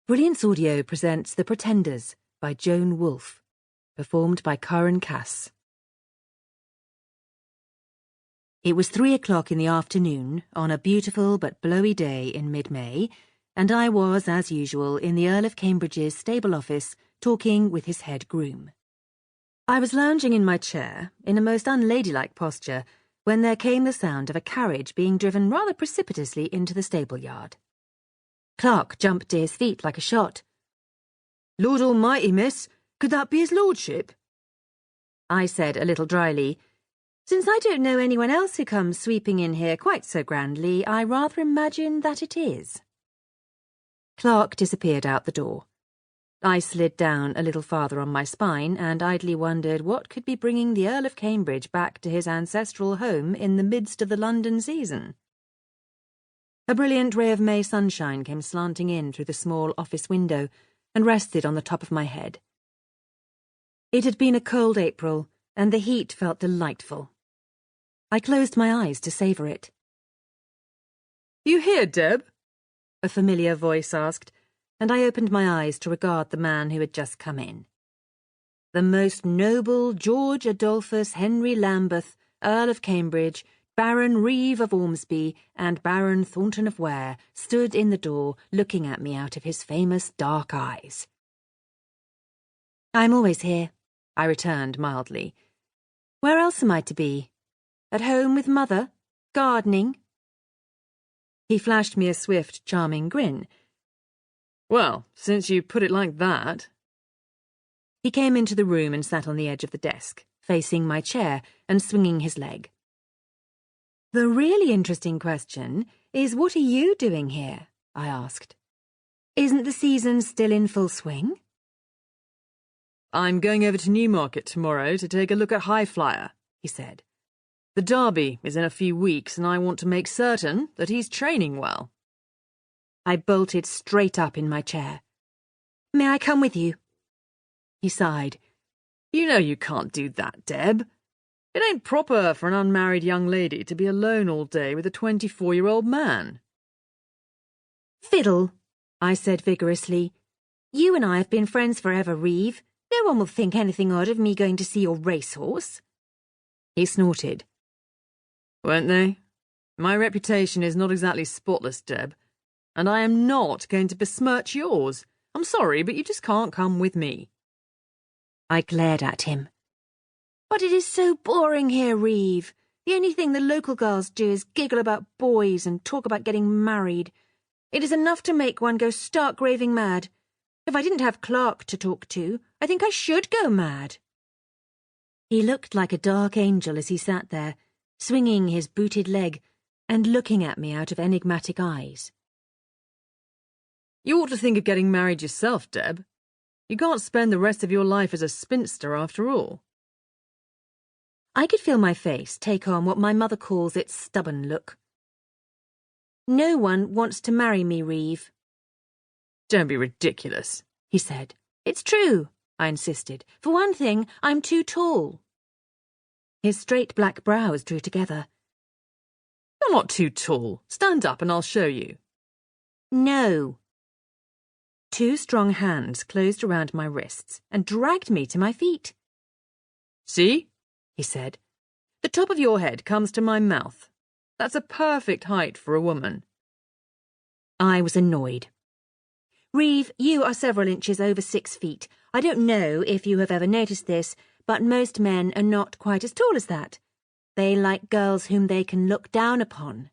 Brilliance Audio presents The Pretenders by Joan Wolfe, performed by Karen Cass. It was 3 o'clock in the afternoon on a beautiful but blowy day in mid-May, and I was, as usual, in the Earl of Cambridge's stable office talking with his head groom. I was lounging in my chair, in a most unladylike posture, when there came the sound of a carriage being driven rather precipitously into the stable yard. Clark jumped to his feet like a shot. "Lord Almighty, miss, could that be his lordship?" I said a little dryly, "Since I don't know anyone else who comes sweeping in here quite so grandly, I rather imagine that it is." Clark disappeared out the door. I slid down a little farther on my spine and idly wondered what could be bringing the Earl of Cambridge back to his ancestral home in the midst of the London season. A brilliant ray of May sunshine came slanting in through the small office window and rested on the top of my head. It had been a cold April, and the heat felt delightful. I closed my eyes to savour it. "You here, Deb?" a familiar voice asked, and I opened my eyes to regard the man who had just come in. The most noble George Adolphus Henry Lambeth, Earl of Cambridge, Baron Reeve of Ormsby, and Baron Thornton of Ware stood in the door, looking at me out of his famous dark eyes. "I'm always here," I returned mildly. "Where else am I to be? At home with Mother? Gardening?" He flashed me a swift, charming grin. "Well, since you put it like that." He came into the room and sat on the edge of the desk, facing my chair and swinging his leg. "The really interesting question is, what are you doing here?" I asked. "Isn't the season still in full swing?" "I'm going over to Newmarket tomorrow to take a look at Highflyer," he said. "The derby is in a few weeks, and I want to make certain that he's training well." I bolted straight up in my chair. "May I come with you?" He sighed. "You know you can't do that, Deb. It ain't proper for an unmarried young lady to be alone all day with a 24-year-old man." "Fiddle," I said vigorously. "You and I have been friends forever, Reeve. No one will think anything odd of me going to see your racehorse." He snorted. "Won't they? My reputation is not exactly spotless, Deb, and I am not going to besmirch yours. I'm sorry, but you just can't come with me." I glared at him. "But it is so boring here, Reeve. The only thing the local girls do is giggle about boys and talk about getting married. It is enough to make one go stark raving mad. If I didn't have Clark to talk to, I think I should go mad." He looked like a dark angel as he sat there, swinging his booted leg and looking at me out of enigmatic eyes. "You ought to think of getting married yourself, Deb. You can't spend the rest of your life as a spinster after all." I could feel my face take on what my mother calls its stubborn look. "No one wants to marry me, Reeve." "Don't be ridiculous," he said. "It's true," I insisted. "For one thing, I'm too tall." His straight black brows drew together. "You're not too tall. Stand up and I'll show you." "No." Two strong hands closed around my wrists and dragged me to my feet. "See?" he said. "The top of your head comes to my mouth. That's a perfect height for a woman." I was annoyed. "Reeve, you are several inches over 6 feet. I don't know if you have ever noticed this, but most men are not quite as tall as that. They like girls whom they can look down upon."